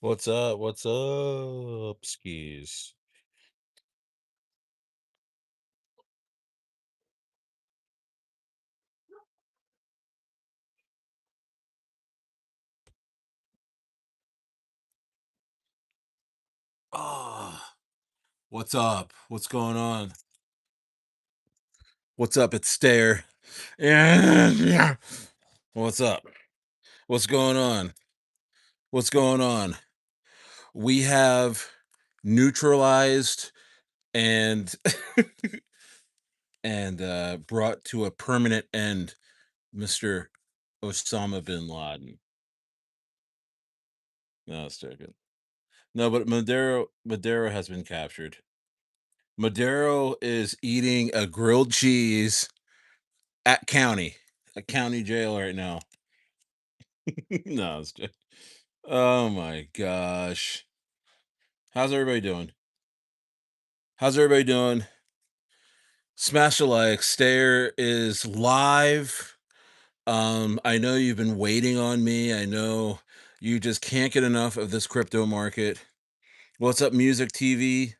What's up? What's up, skis? Ah, what's up? What's going on? What's up? It's Stayer. Yeah. What's up? What's going on? What's going on? We have neutralized and brought to a permanent end Mr. Osama bin Laden. No, it's joking. No, but Maduro has been captured. Maduro is eating a grilled cheese at county jail right now. No, it's just, oh my gosh. How's everybody doing? How's everybody doing? Smash a like. Stayer is live. I know you've been waiting on me. I know you just can't get enough of this crypto market. What's up, Music TV?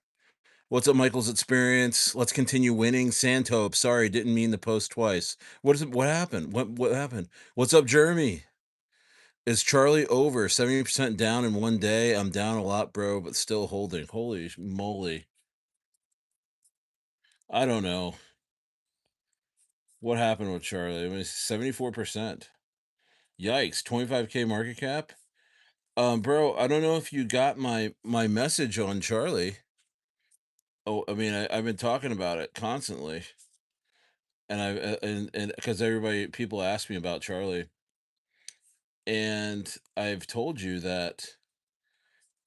What's up, Michael's Experience? Let's continue winning. Santope. Sorry, didn't mean to post twice. What is it? What happened? What happened? What's up, Jeremy? Is Charlie over 70% down in one day? I'm down a lot, bro, but still holding. Holy moly. I don't know. What happened with Charlie? I mean, 74%. Yikes. 25K market cap? Bro, I don't know if you got my message on Charlie. Oh, I mean, I've been talking about it constantly. And and because everybody people ask me about Charlie. And I've told you that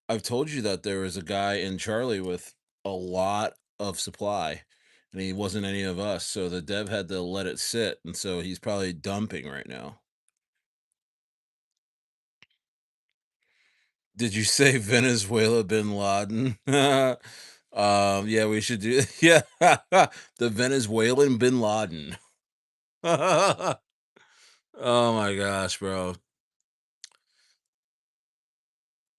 there was a guy in Charlie with a lot of supply, and he wasn't any of us. So the dev had to let it sit, and so he's probably dumping right now. Did you say Venezuela bin Laden? Yeah, we should do. Yeah, the Venezuelan bin Laden. Oh my gosh, bro.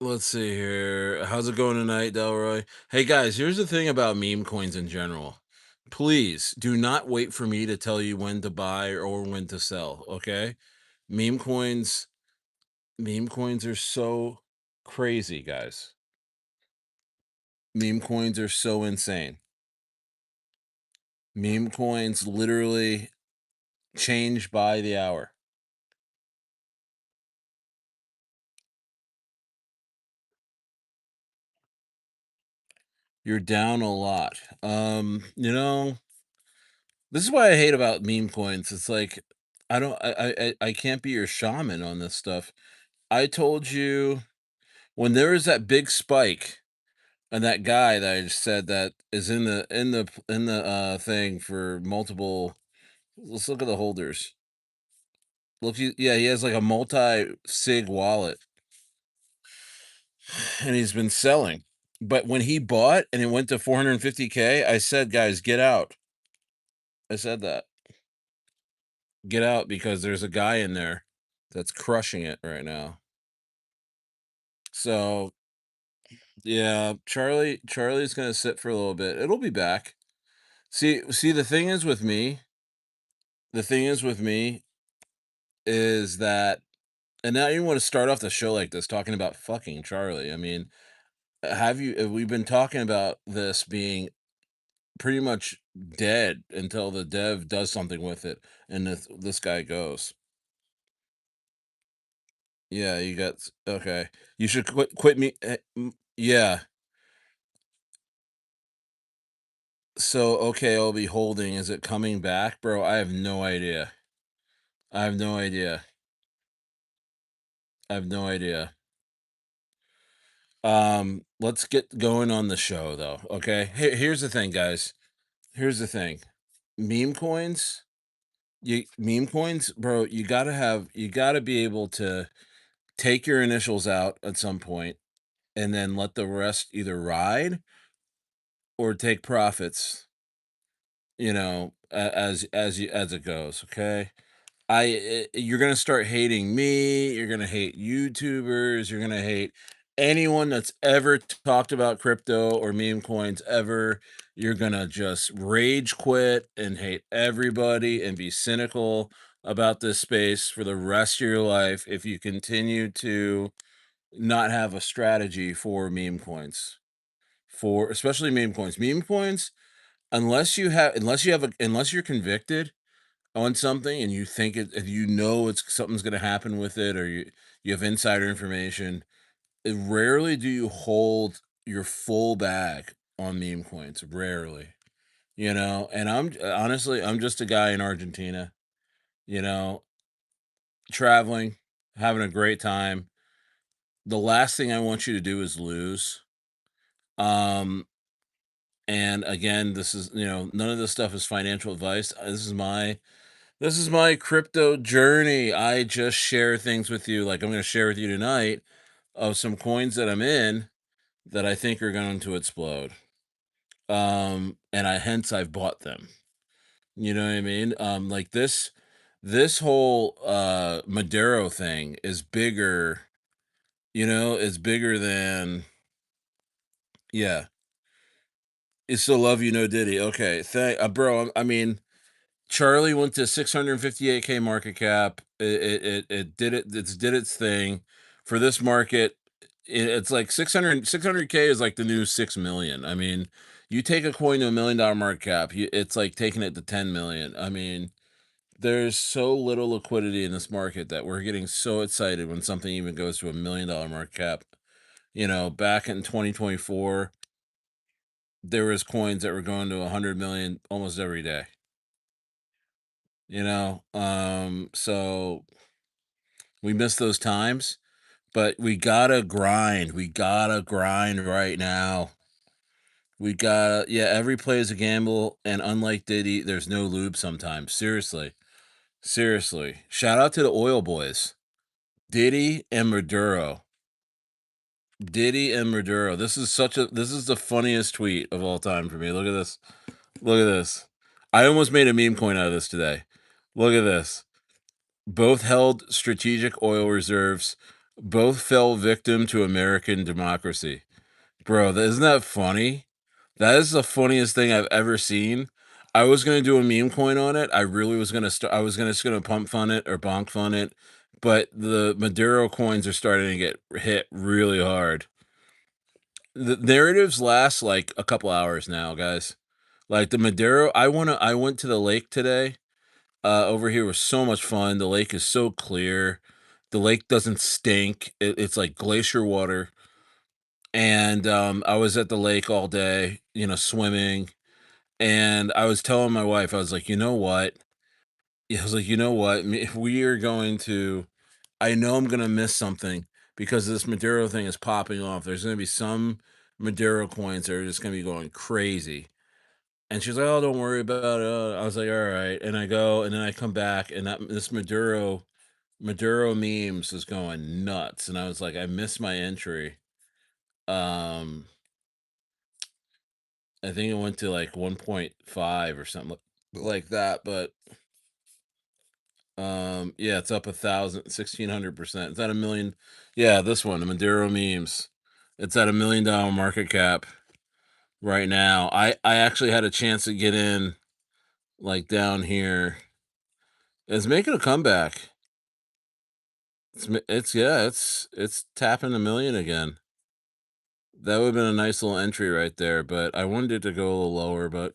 Let's see here. How's it going tonight, Delroy? Hey guys, here's the thing about meme coins in general. Please do not wait for me to tell you when to buy or when to sell, okay? Meme coins, meme coins are so crazy, guys. Meme coins are so insane. Meme coins literally change by the hour. You're down a lot. This is what I hate about meme coins. It's like I don't I can't be your shaman on this stuff. I told you when there was that big spike and that guy that I just said that is in the thing for multiple. Let's look at the holders. Look, yeah, he has like a multi sig wallet, and he's been selling. But when he bought and it went to 450K, I said, guys, get out. I said that. Get out because there's a guy in there that's crushing it right now. So yeah, Charlie's gonna sit for a little bit. It'll be back. See, the thing is with me is that, and now you want to start off the show like this talking about fucking Charlie. I mean, we've been talking about this being pretty much dead until the dev does something with it and this guy goes. Yeah, okay. You should quit me. Yeah. So okay, I'll be holding. Is it coming back, bro? I have no idea. I have no idea. I have no idea. Let's get going on the show though. Okay. Here's the thing, guys. Here's the thing. Meme coins, meme coins, bro, you gotta be able to take your initials out at some point and then let the rest either ride or take profits, as it goes, okay? You're gonna start hating me, you're gonna hate YouTubers, you're gonna hate anyone that's ever talked about crypto or meme coins ever, you're gonna just rage quit and hate everybody and be cynical about this space for the rest of your life if you continue to not have a strategy for meme coins. For especially meme coins. Meme coins, unless you're convicted on something and you think it if you know it's something's gonna happen with it or you have insider information, rarely do you hold your full bag on meme coins, rarely, and I'm just a guy in Argentina, you know, traveling, having a great time. The last thing I want you to do is lose. Um, and again, this is, none of this stuff is financial advice. This is my crypto journey. I just share things with you like I'm going to share with you tonight of some coins that I'm in that I think are going to explode. And I've bought them. You know what I mean? Like this whole Maduro thing is bigger, is bigger than, yeah. It's still love you, no Diddy. Okay, bro. I mean, Charlie went to 658K market cap. It did it. It's did its thing for this market. It's like 600K is like the new 6 million. I mean, you take a coin to $1 million market cap, it's like taking it to 10 million. I mean, there's so little liquidity in this market that we're getting so excited when something even goes to $1 million market cap. Back in 2024, there was coins that were going to 100 million almost every day. So we miss those times, but we gotta grind. We gotta grind right now. Yeah, every play is a gamble, and unlike Diddy, there's no lube sometimes. Seriously. Seriously. Shout out to the oil boys. Diddy and Maduro. Diddy and Maduro. This is the funniest tweet of all time for me. Look at this. Look at this. I almost made a meme coin out of this today. Look at this. Both held strategic oil reserves. Both fell victim to American democracy. Bro, isn't that funny? That is the funniest thing I've ever seen. I was gonna do a meme coin on it. I really was gonna start. I was gonna just gonna pump fund it or bonk fund it, but the Maduro coins are starting to get hit really hard. The narratives last like a couple hours now, guys. Like the Maduro, I went to the lake today. Over here was so much fun. The lake is so clear. The lake doesn't stink. It's like glacier water. And I was at the lake all day, swimming. And I was telling my wife, I was like, you know what? Yeah, I was like, you know what? If we are going to, I know I'm gonna miss something because this Maduro thing is popping off. There's gonna be some Maduro coins that are just gonna be going crazy. And she's like, "Oh, don't worry about it." I was like, "All right." And I go, and then I come back, and this Maduro memes is going nuts. And I was like, I missed my entry. Um, I think it went to like 1.5 or something like that. But yeah, it's up 1,600%. It's at a million. Yeah, this one, the Maduro memes. It's at $1 million market cap right now. I actually had a chance to get in like down here. It's making a comeback. It's tapping a million again. That would have been a nice little entry right there, but I wanted it to go a little lower, but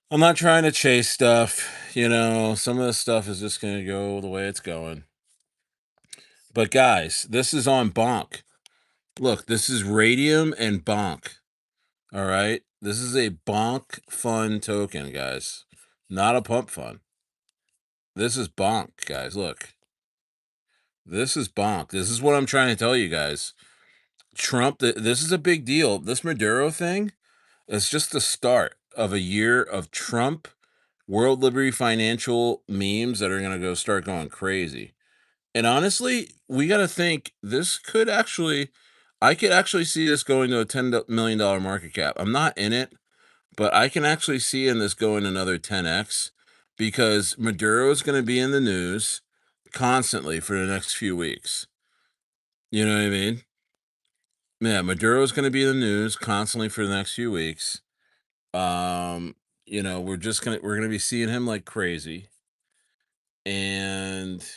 I'm not trying to chase stuff. Some of the stuff is just going to go the way it's going. But guys, this is on Bonk. Look, this is Radium and Bonk. All right. This is a Bonk.fun token, guys. Not a pump fun. This is Bonk, guys. Look. This is Bonk. This is what I'm trying to tell you guys. This is a big deal. This Maduro thing is just the start of a year of Trump World Liberty Financial memes that are going to start going crazy. And honestly, we got to think I could actually see this going to a $10 million market cap. I'm not in it, but I can actually see in this going another 10x because Maduro is going to be in the news constantly for the next few weeks. You know what I mean? Yeah, Maduro's gonna be in the news constantly for the next few weeks. Um, we're gonna be seeing him like crazy. And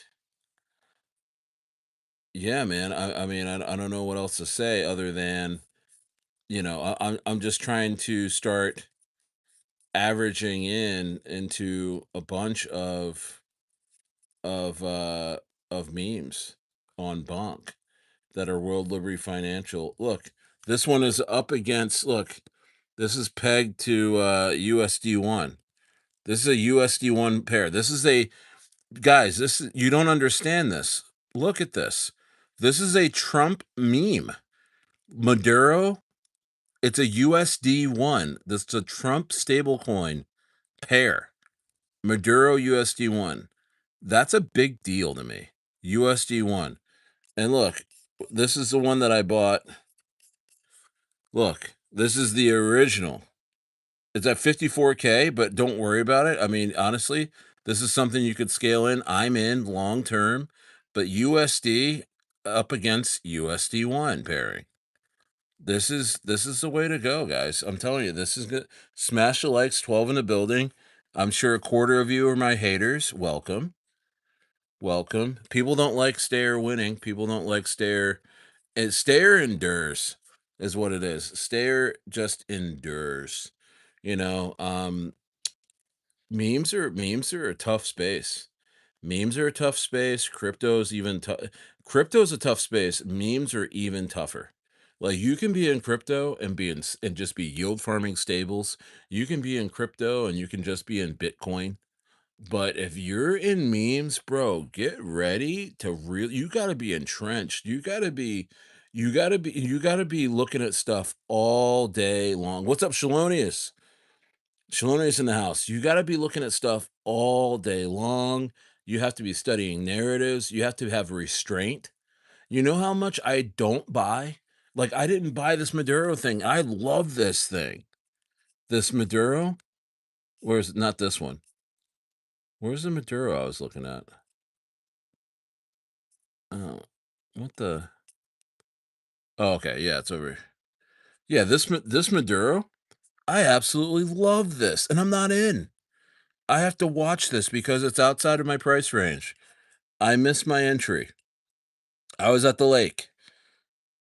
yeah, man, I mean, I don't know what else to say other than, I'm just trying to start averaging into a bunch of uh of memes on Bonk that are World Liberty Financial. Look, this one is up against, look, this is pegged to USD1. This is a USD1 pair. This is a, guys, you don't understand this. Look at this. This is a Trump meme. Maduro, it's a USD1. This is a Trump stablecoin pair. Maduro USD1. That's a big deal to me. USD1. And look, this is the one that I bought. Look, this is the original. It's at 54K, but don't worry about it. I mean, honestly, this is something you could scale in. I'm in long term, but USD up against USD1 pairing. This is the way to go, guys. I'm telling you, this is good. Smash the likes, 12 in the building. I'm sure a quarter of you are my haters. Welcome. Welcome. People don't like Stayer winning. People don't like Stayer. And Stayer endures is what it is. Stayer just endures. You know, memes are a tough space. Memes are a tough space. Crypto's a tough space. Memes are even tougher. Like, you can be in crypto and and just be yield farming stables. You can be in crypto and you can just be in Bitcoin. But if you're in memes, bro, get ready to you got to be entrenched. You got to be looking at stuff all day long. What's up, Shalonius? Shalonius in the house. You got to be looking at stuff all day long. You have to be studying narratives. You have to have restraint. You know how much I don't buy? Like, I didn't buy this Maduro thing. I love this thing. This Maduro? Where's not this one? Where's the Maduro I was looking at? Oh, what the? Oh, okay, yeah, it's over. Yeah, this Maduro, I absolutely love this, and I'm not in. I have to watch this because it's outside of my price range. I missed my entry. I was at the lake.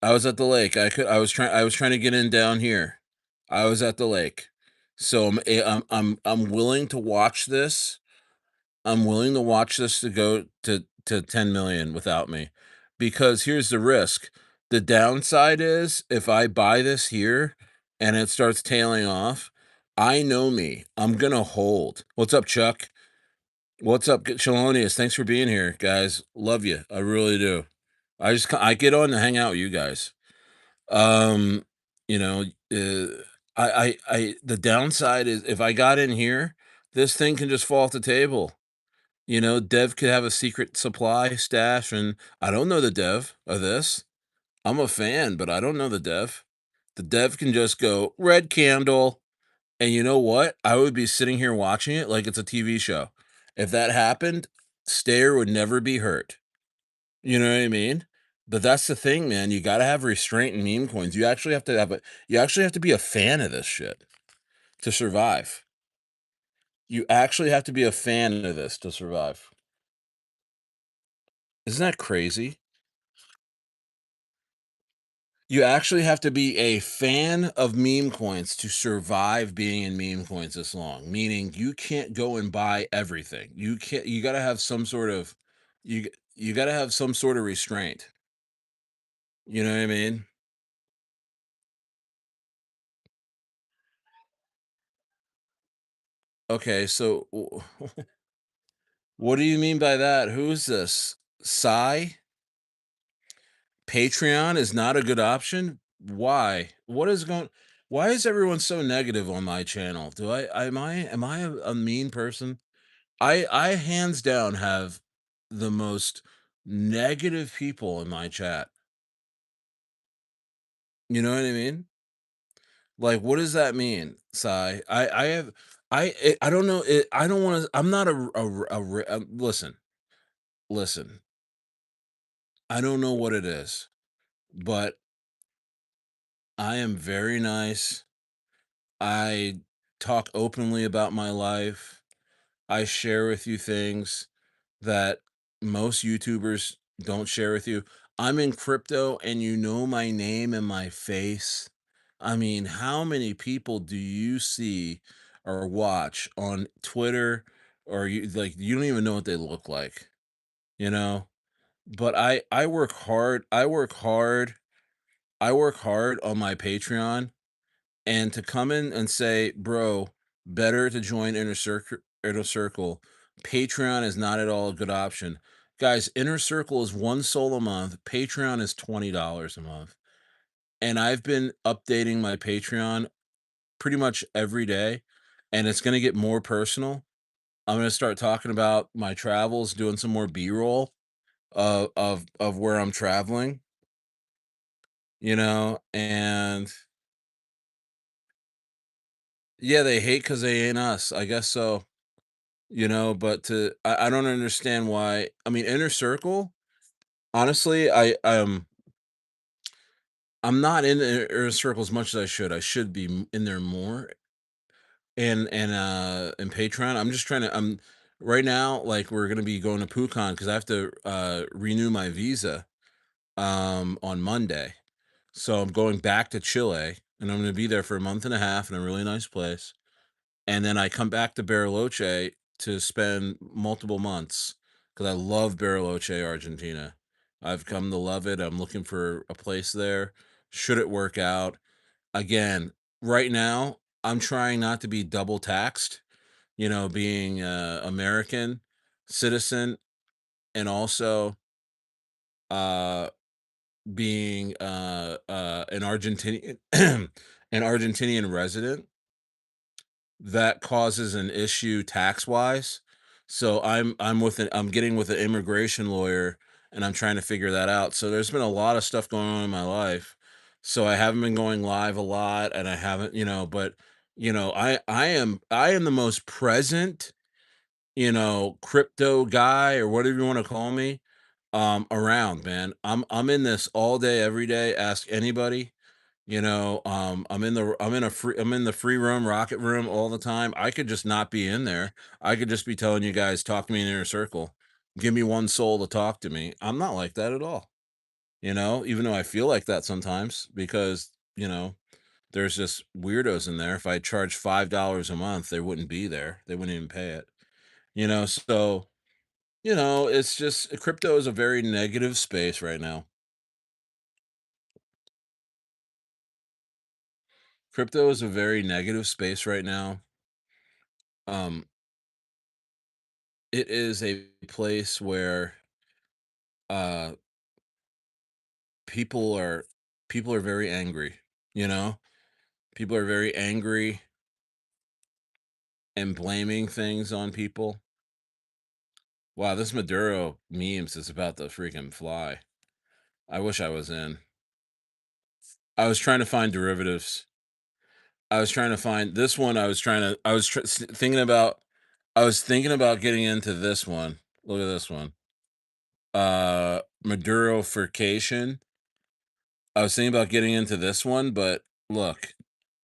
I was at the lake. I was trying to get in down here. I was at the lake. So I'm willing to watch this. I'm willing to watch this to go to 10 million without me. Because here's the risk. The downside is if I buy this here and it starts tailing off, I know me. I'm gonna hold. What's up, Chuck? What's up, Shalonius? Thanks for being here, guys. Love you. I really do. I get on to hang out with you guys. Um, you know, the downside is if I got in here, this thing can just fall off the table. Dev could have a secret supply stash, and I don't know the dev of this. I'm a fan, but I don't know the dev. The dev can just go red candle, and you know what? I would be sitting here watching it like it's a TV show. If that happened, Stayer would never be hurt. You know what I mean? But that's the thing, man. You got to have restraint in meme coins. You actually have to be a fan of this shit to survive. You actually have to be a fan of this to survive. Isn't that crazy? You actually have to be a fan of meme coins to survive being in meme coins this long. Meaning you can't go and buy everything. You got to have some sort of you got to have some sort of restraint. You know what I mean? Okay, so what do you mean by that? Who's this? Psy? Patreon is not a good option? Why? Why is everyone so negative on my channel? Am I a mean person? I hands down have the most negative people in my chat. You know what I mean? Like, what does that mean, Sai? I have I don't know. I don't want to. I'm not listen. Listen. I don't know what it is, but I am very nice. I talk openly about my life. I share with you things that most YouTubers don't share with you. I'm in crypto and you know my name and my face. I mean, how many people do you see or watch on Twitter or you don't even know what they look like, you know? But I work hard. I work hard on my Patreon, and to come in and say, "Bro, better to join Inner Circle. Patreon is not at all a good option." Guys, Inner Circle is 1 soul a month. Patreon is $20 a month. And I've been updating my Patreon pretty much every day, and it's gonna get more personal. I'm gonna start talking about my travels, doing some more B-roll of where I'm traveling, and yeah, they hate because they ain't us. I guess so. But I don't understand why. I mean, Inner Circle, honestly, I'm not in the Inner Circle as much as I should. I should be in there more. And Patreon, I'm just trying to right now, like, we're gonna be going to PuCon because I have to renew my visa on Monday. So I'm going back to Chile and I'm gonna be there for a month and a half in a really nice place. And then I come back to Bariloche to spend multiple months because I love Bariloche, Argentina. I've come to love it. I'm looking for a place there. Should it work out? Again, right now, I'm trying not to be double taxed, being American citizen and also uh, being an Argentinian an Argentinian resident. That causes an issue tax-wise. So I'm getting with an immigration lawyer, and I'm trying to figure that out. So there's been a lot of stuff going on in my life. So I haven't been going live a lot, and I haven't, but I am the most present, crypto guy or whatever you want to call me, around, man. I'm in this all day, every day. Ask anybody. I'm in the free room, rocket room all the time. I could just not be in there. I could just be telling you guys, talk to me in Inner Circle. Give me 1 soul to talk to me. I'm not like that at all. Even though I feel like that sometimes because, there's just weirdos in there. If I charge $5 a month, they wouldn't be there. They wouldn't even pay it. So, it's just crypto is a very negative space right now. Crypto is a very negative space right now. Um, it is a place where uh people are people are very angry, you know? People are very angry and blaming things on people. Wow, this Maduro memes is about to freaking fly. I wish I was in. I was trying to find derivatives. I was trying to find this one. I was thinking about getting into this one. Look at this one. Maduro-fication. I was thinking about getting into this one, but look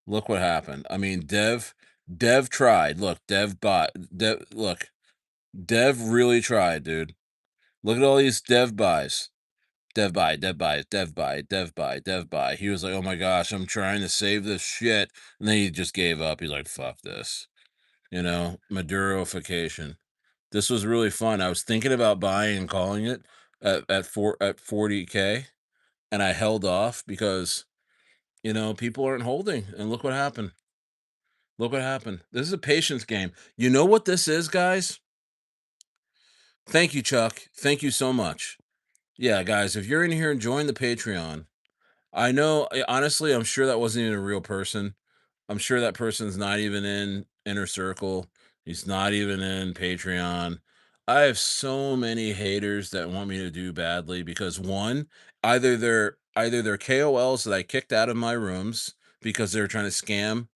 what happened. I mean, Dev tried. Look, Dev really tried, dude. Look at all these Dev buys. Dev buy, Dev buy, Dev buy, Dev buy, Dev buy. He was like, "Oh my gosh, I'm trying to save this shit." And then he just gave up. He's like, "Fuck this." Madurofication. This was really fun. I was thinking about buying and calling it at 40K, and I held off because people aren't holding. And look what happened. Look what happened. This is a patience game. You know what this is, guys? Thank you, Chuck. Thank you so much. Yeah, guys, if you're in here and join the Patreon, I know, honestly, I'm sure that wasn't even a real person. I'm sure that person's not even in Inner Circle. He's not even in Patreon. I have so many haters that want me to do badly because one, either they're KOLs that I kicked out of my rooms because they're trying to scam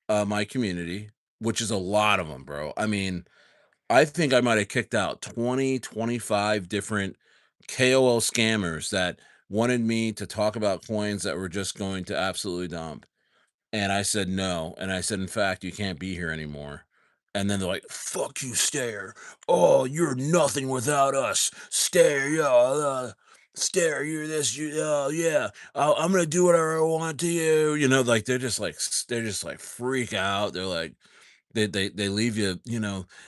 my community, which is a lot of them, bro. I mean, I think I might have kicked out 20, 25 different KOL scammers that wanted me to talk about coins that were just going to absolutely dump. And I said, "No," and I said, "In fact, you can't be here anymore." And then they're like, "Fuck you, Stare. Oh, you're nothing without us. Stare, yeah, Stare, you're this, you oh, yeah. I'm gonna do whatever I want to you." Like, they're just like freak out. They're like they leave you,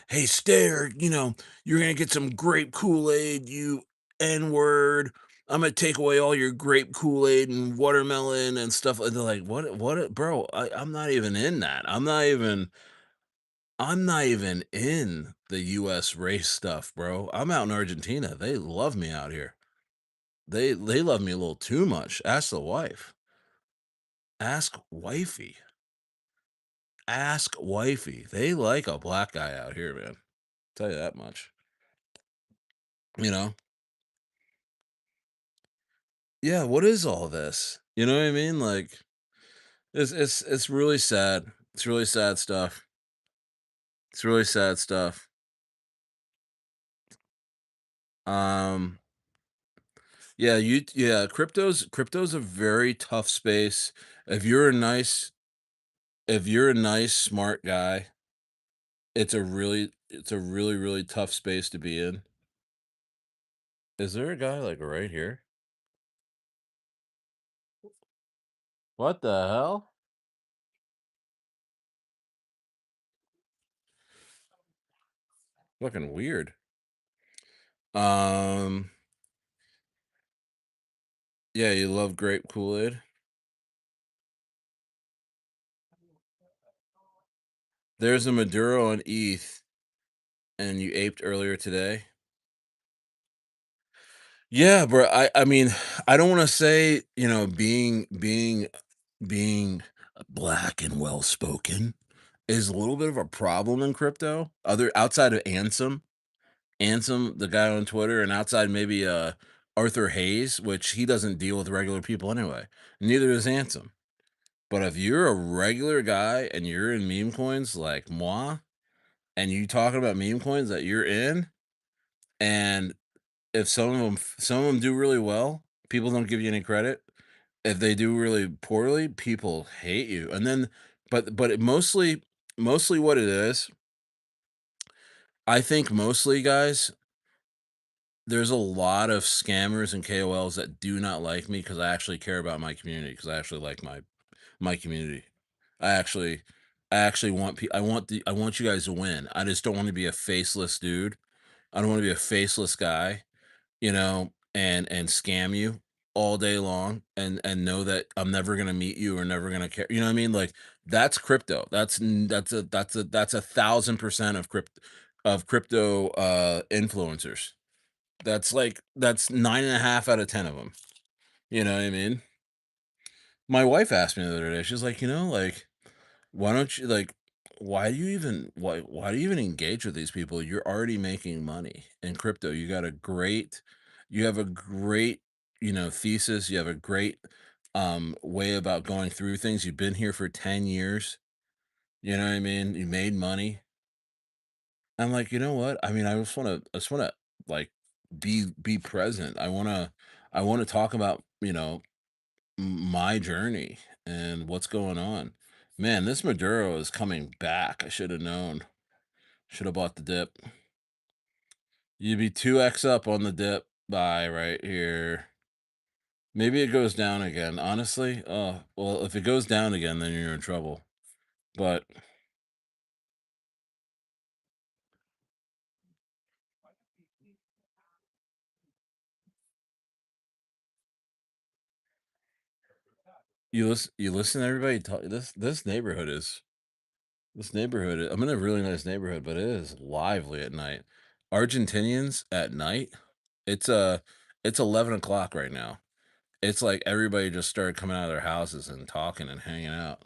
"Hey, Stare, you're gonna get some grape Kool-Aid, you N-word. I'm gonna take away all your grape Kool-Aid and watermelon and stuff." And they're like, what, bro? I'm not even in that. I'm not even in the US race stuff, bro. I'm out in Argentina. They love me out here. They love me a little too much. Ask the wife. Ask wifey. Ask wifey. They like a black guy out here, man. Tell you that much. You know? Yeah, what is all this? You know what I mean? Like, it's really sad. It's really sad stuff. It's really sad stuff. Um, crypto's a very tough space. If you're a nice if you're a nice smart guy, it's a really really tough space to be in. Is there a guy like right here? What the hell? Fucking weird. Um, yeah, you love grape Kool-Aid. There's a Maduro on ETH, and you aped earlier today. Yeah, bro. I mean, I don't want to say, being black and well spoken is a little bit of a problem in crypto. Other outside of Ansem, the guy on Twitter, and outside maybe Arthur Hayes, which he doesn't deal with regular people anyway. Neither does Ansem. But if you're a regular guy and you're in meme coins like moi, and you talking about meme coins that you're in, and if some of them do really well, people don't give you any credit. If they do really poorly, people hate you. And then but mostly what it is, I think mostly, guys, there's a lot of scammers and KOLs that do not like me because I actually care about my community, because I actually like my community. I actually I actually want I want you guys to win. I just don't want to be a faceless dude. I don't want to be a faceless guy, and scam you all day long, and know that I'm never gonna meet you or never gonna care. You know what I mean? Like, that's crypto. That's 1,000% of crypto influencers. That's 9.5 out of 10 of them. You know what I mean? My wife asked me the other day. She's like, like, why don't you like why do you even engage with these people? You're already making money in crypto. You have a great, thesis. You have a great way about going through things. You've been here for 10 years. You know what I mean? You made money. I'm like, you know what? I mean, I just wanna like be present. I wanna talk about, my journey and what's going on. Man, this Maduro is coming back. I should have known. Should have bought the dip. You'd be 2x up on the dip buy right here. Maybe it goes down again. Honestly, well, if it goes down again, then you're in trouble. But you listen to everybody talk. This neighborhood. I'm in a really nice neighborhood, but it is lively at night. Argentinians at night. It's it's 11 o'clock right now. It's like everybody just started coming out of their houses and talking and hanging out.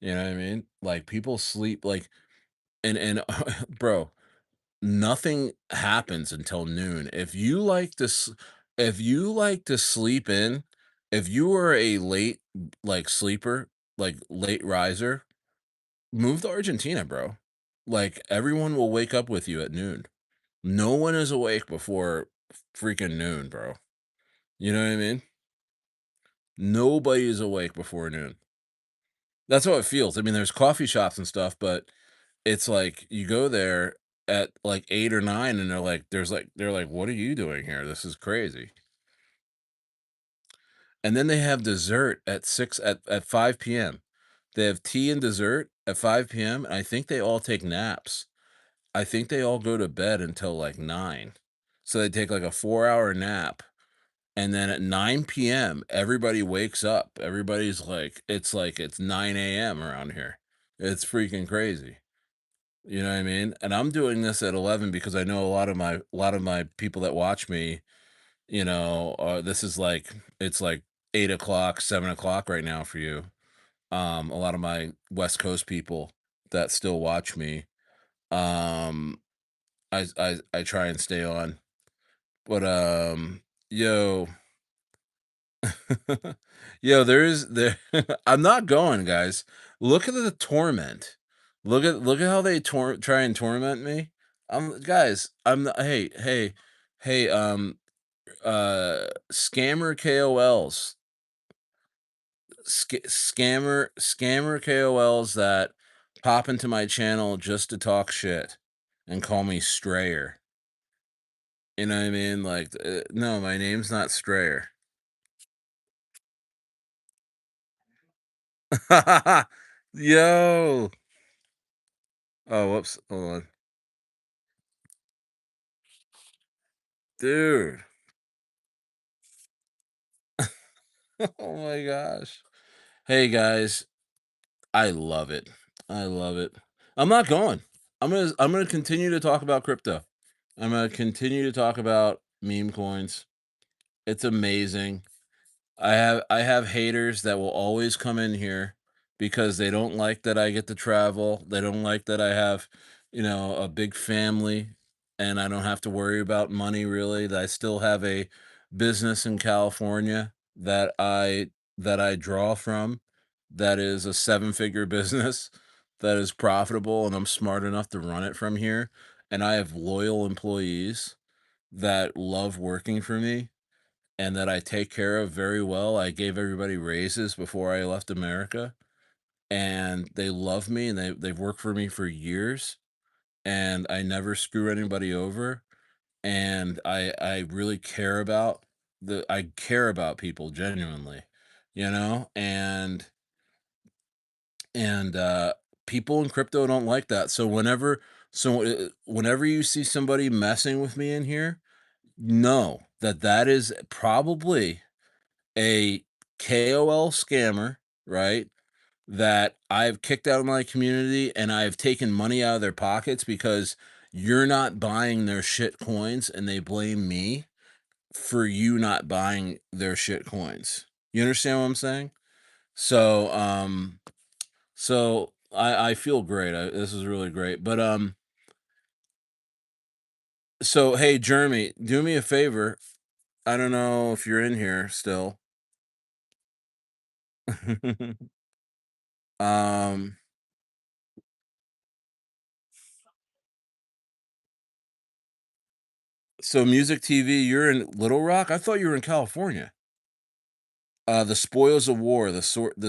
You know what I mean? Like, people sleep like, and bro, nothing happens until noon. If you like to sleep in, if you are a late like sleeper, like late riser, move to Argentina, bro. Like, everyone will wake up with you at noon. No one is awake before freaking noon, bro. You know what I mean? Nobody is awake before noon. That's how it feels. I mean, there's coffee shops and stuff, but it's like you go there at like 8 or 9 and they're like, "What are you doing here? This is crazy." And then they have dessert at 6 at 5 PM. They have tea and dessert at 5 PM, and I think they all take naps. I think they all go to bed until like 9. So they take like a 4-hour nap, and then at 9 PM, everybody wakes up. Everybody's like it's 9 AM around here. It's freaking crazy. You know what I mean? And I'm doing this at 11 because I know a lot of my people that watch me, this is like it's like 8 o'clock, 7 o'clock right now for you. A lot of my West Coast people that still watch me. Um, I try and stay on. But yo, yo, there I'm not going, guys. Look at the torment. Look at how they try and torment me. Guys, I'm not, hey, scammer KOLs, scammer KOLs that pop into my channel just to talk shit and call me Strayer. You know what I mean? Like, no, my name's not Strayer. Yo. Oh, whoops. Hold on. Dude. Oh my gosh. Hey guys, I love it. I love it. I'm not going. I'm gonna continue to talk about crypto. I'm gonna continue to talk about meme coins. It's amazing. I have haters that will always come in here because they don't like that I get to travel. They don't like that I have, a big family and I don't have to worry about money really. That I still have a business in California that I draw from that is a seven-figure business that is profitable and I'm smart enough to run it from here and I have loyal employees that love working for me and that I take care of very well. I gave everybody raises before I left America, and they love me, and they've worked for me for years, and I never screw anybody over, and I really care about I care about people genuinely, you know, and people in crypto don't like that. Whenever you see somebody messing with me in here, know that that is probably a KOL scammer, right? That I've kicked out of my community and I've taken money out of their pockets because you're not buying their shit coins and they blame me for you not buying their shit coins. You understand what I'm saying? So, I feel great. This is really great. But so hey, Jeremy, do me a favor. I don't know if you're in here still. um So Music TV, you're in Little Rock? I thought you were in California. The spoils of war, the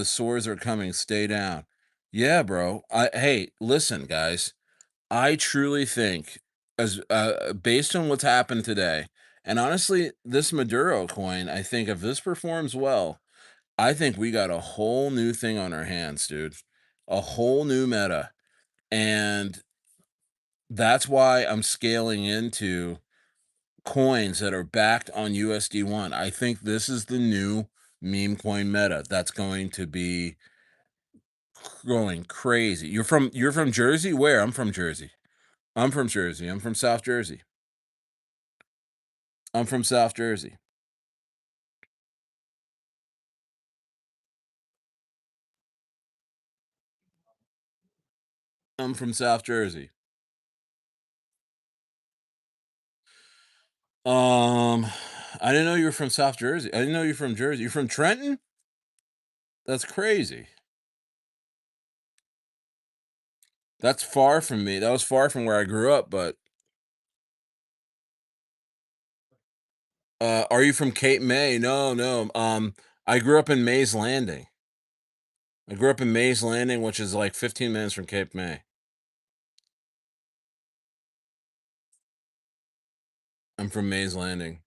swords are coming, stay down. Yeah, bro. Hey, listen, guys. I truly think as based on what's happened today, and honestly, this Maduro coin, I think if this performs well, I think we got a whole new thing on our hands, dude. A whole new meta. And that's why I'm scaling into coins that are backed on USD1. I think this is the new meme coin meta that's going to be going crazy. You're from Jersey? Where? I'm from Jersey. I'm from Jersey. I'm from South Jersey. I'm from South Jersey. I'm from South Jersey. Um I didn't know you were from South Jersey. I didn't know you're from Jersey. You're from Trenton? That's crazy. That's far from me. That was far from where I grew up, but are you from Cape May? No, no. I grew up in Mays Landing. I grew up in Mays Landing, which is like 15 minutes from Cape May. I'm from Mays Landing.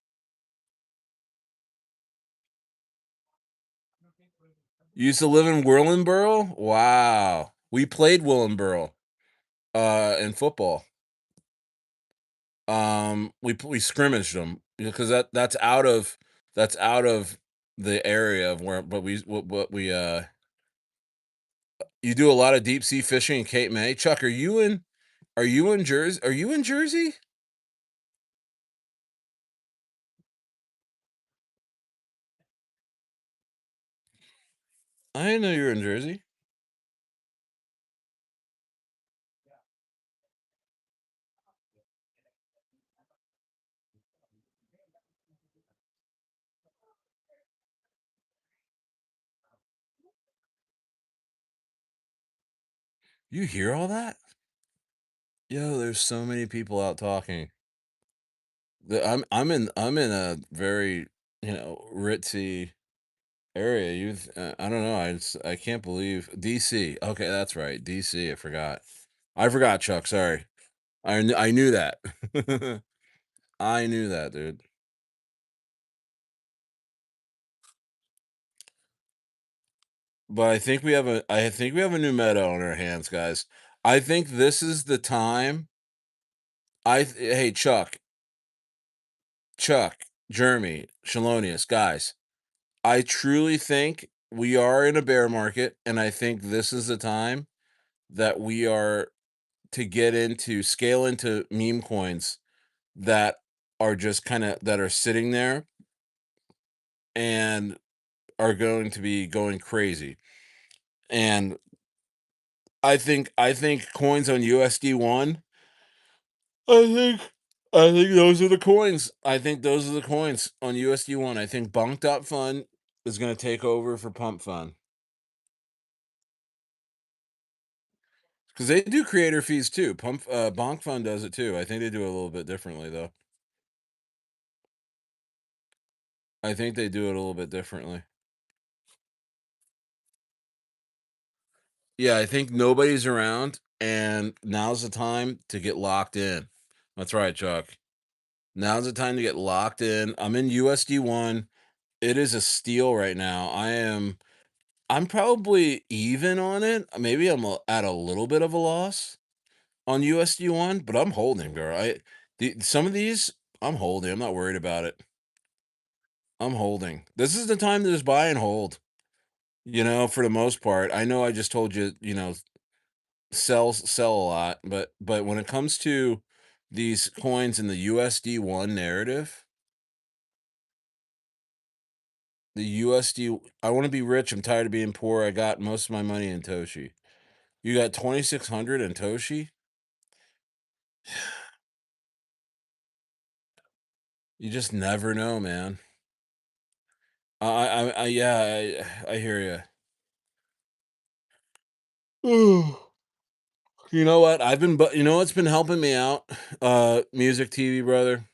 You used to live in Willingboro? Wow. We played Willingboro in football. We scrimmaged them because that's out of the area of where, but what we you do a lot of deep sea fishing in Cape May. Chuck, are you in Jersey? Are you in Jersey? I didn't know you were in Jersey. You hear all that? Yo, there's so many people out talking. I'm in a very, ritzy area. I don't know. I can't believe DC. Okay, that's right. DC. I forgot. I forgot, Chuck. Sorry. I knew that. I knew that, dude. But I think we have a new meta on our hands, guys. I think this is the time. Hey, Chuck, Jeremy, Shalonius, guys. I truly think we are in a bear market, and I think this is the time that we are to get into scale into meme coins that are just kind of that are sitting there and are going to be going crazy. And I think coins on USD1, I think I think those are the coins. I think those are the coins on USD1. I think Bonk.fun is going to take over for Pump Fun because they do creator fees too. Bonk Fun does it too. I think they do it a little bit differently though. I think they do it a little bit differently. Yeah, I think nobody's around, and now's the time to get locked in. That's right, Chuck. Now's the time to get locked in. I'm in USD1. It is a steal right now. I'm probably even on it. Maybe at a little bit of a loss on USD1, but I'm holding, bro. Some of these I'm holding. I'm not worried about it. I'm holding. This is the time to just buy and hold. For the most part. I know I just told you, sell a lot, but when it comes to these coins in the USD1 narrative, the USD, I want to be rich. I'm tired of being poor. I got most of my money in Toshi. You got 2,600 in Toshi. You just never know, man. Yeah, I hear you. You know what? You know what's been helping me out? Music TV, brother.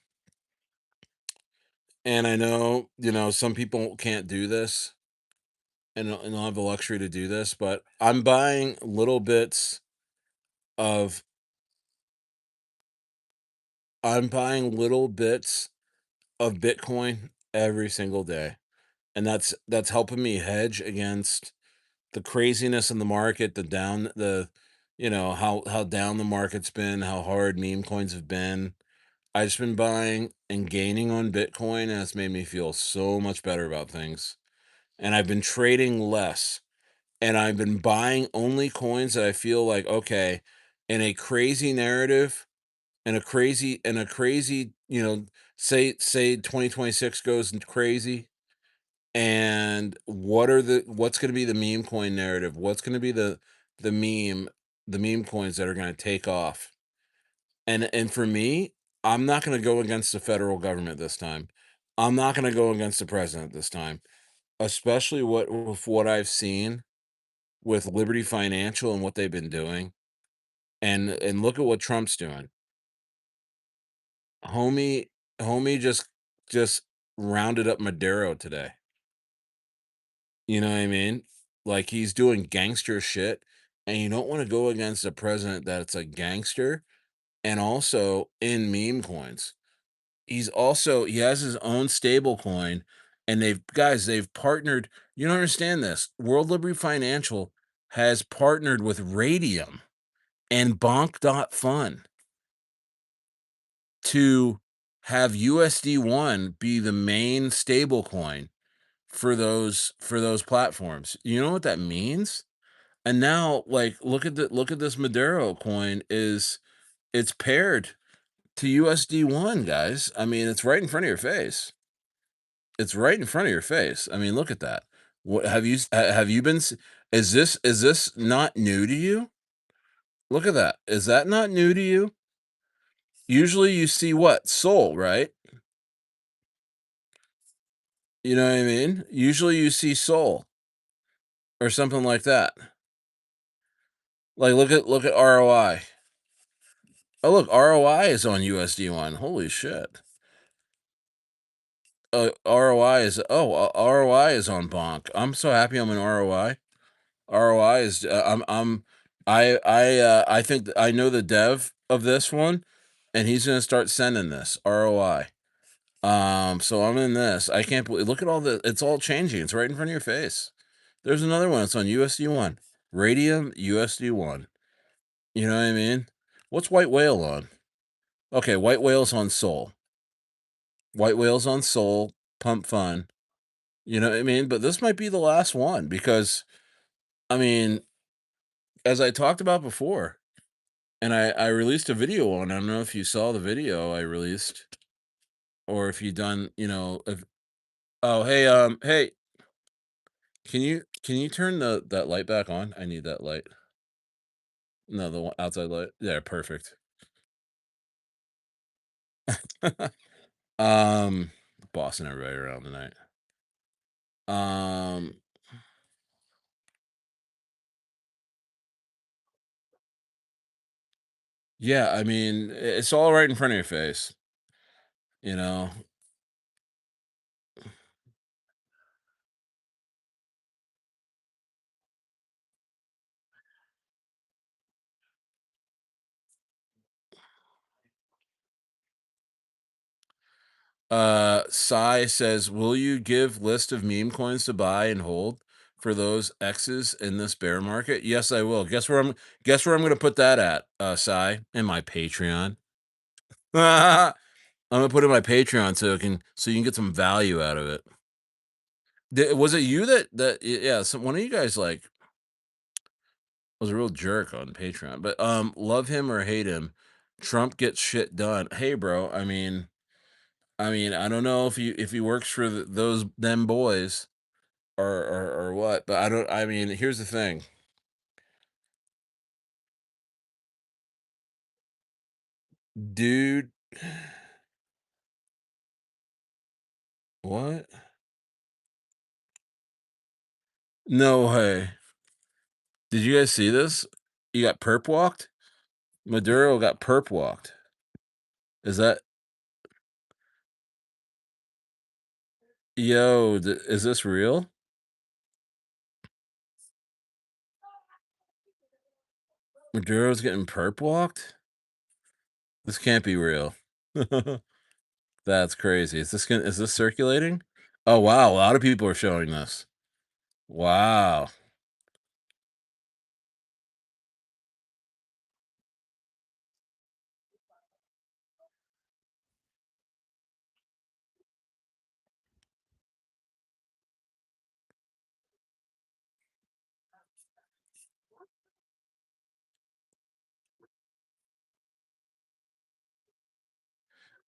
And I know, some people can't do this and don't have the luxury to do this, but of I'm buying little bits of Bitcoin every single day. And that's helping me hedge against the craziness in the market, how down the market's been, how hard meme coins have been. I've just been buying and gaining on Bitcoin, and it's made me feel so much better about things. And I've been trading less, and I've been buying only coins that I feel like, okay, in a crazy narrative, in a crazy, say 2026 goes crazy, and what's going to be the meme coin narrative? What's going to be the meme the meme coins that are going to take off? And for me, I'm not going to go against the federal government this time. I'm not going to go against the president this time, especially with what I've seen with Liberty Financial and what they've been doing. And look at what Trump's doing. Homie homie just rounded up Maduro today. You know what I mean? Like he's doing gangster shit, and you don't want to go against a president that's a gangster and also in meme coins. He has his own stable coin, and they've partnered. You don't understand this. World Liberty Financial has partnered with Radium and Bonk.fun to have USD1 be the main stable coin for those platforms. You know what that means? And now, like, look at this Maduro coin is it's paired to USD1, guys. I mean, it's right in front of your face. It's right in front of your face. I mean, look at that. What have you been? Is this not new to you? Look at that. Is that not new to you? Usually, you see what Soul, right? You know what I mean? Usually, you see Soul or something like that. Like, look at ROI. Oh, look, ROI is on USD1. Holy shit. ROI is on Bonk. I'm so happy I'm in ROI. ROI is I think I know the dev of this one, and he's gonna start sending this ROI. So I'm in this. I can't believe look at all the it's all changing. It's right in front of your face. There's another one. It's on USD1. Radium USD1. You know what I mean? What's White Whale on? Okay, White Whale's on Soul. White Whale's on Soul. Pump Fun. You know what I mean? But this might be the last one because I mean, as I talked about before, and I released a video on. I don't know if you saw the video I released, or if you done. You know, if oh hey, can you turn that light back on? I need that light. No, the outside light. Yeah, perfect. um, Bossing everybody around tonight. Um, yeah, I mean, it's all right in front of your face. You know, Sai says, "Will you give list of meme coins to buy and hold for those X's in this bear market?" Yes, I will. Guess where I'm going to put that at, Sai? In my Patreon. I'm gonna put it in my Patreon so you can get some value out of it. Was it you yeah, so one of you guys like was a real jerk on Patreon. But love him or hate him, Trump gets shit done. Hey bro, I mean, I don't know if he works for those them boys or what, but I don't I mean, here's the thing. Dude, what? No way. Did you guys see this? You got perp walked? Maduro got perp walked. Is that yo, is this real? Maduro's getting perp walked? This can't be real. That's crazy. Is this circulating? Oh wow, a lot of people are showing this. Wow.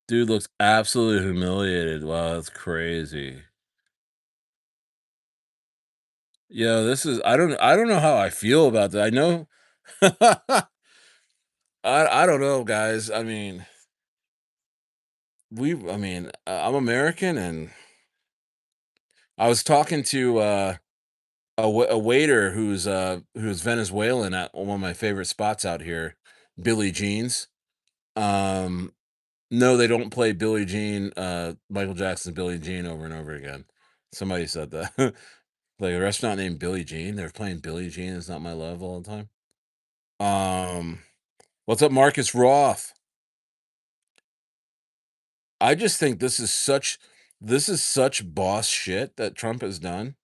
Dude looks absolutely humiliated. Wow, that's crazy. Yeah, this is I don't know how I feel about that. I know I don't know, guys. I mean, I'm American and I was talking to a waiter who's Venezuelan at one of my favorite spots out here, Billy Jean's. Um no, they don't play Billie Jean, Michael Jackson's Billie Jean over and over again. Somebody said that. Like a restaurant named Billie Jean. They're playing Billie Jean is not my love all the time. Um, what's up, Marcus Roth? I just think this is such boss shit that Trump has done.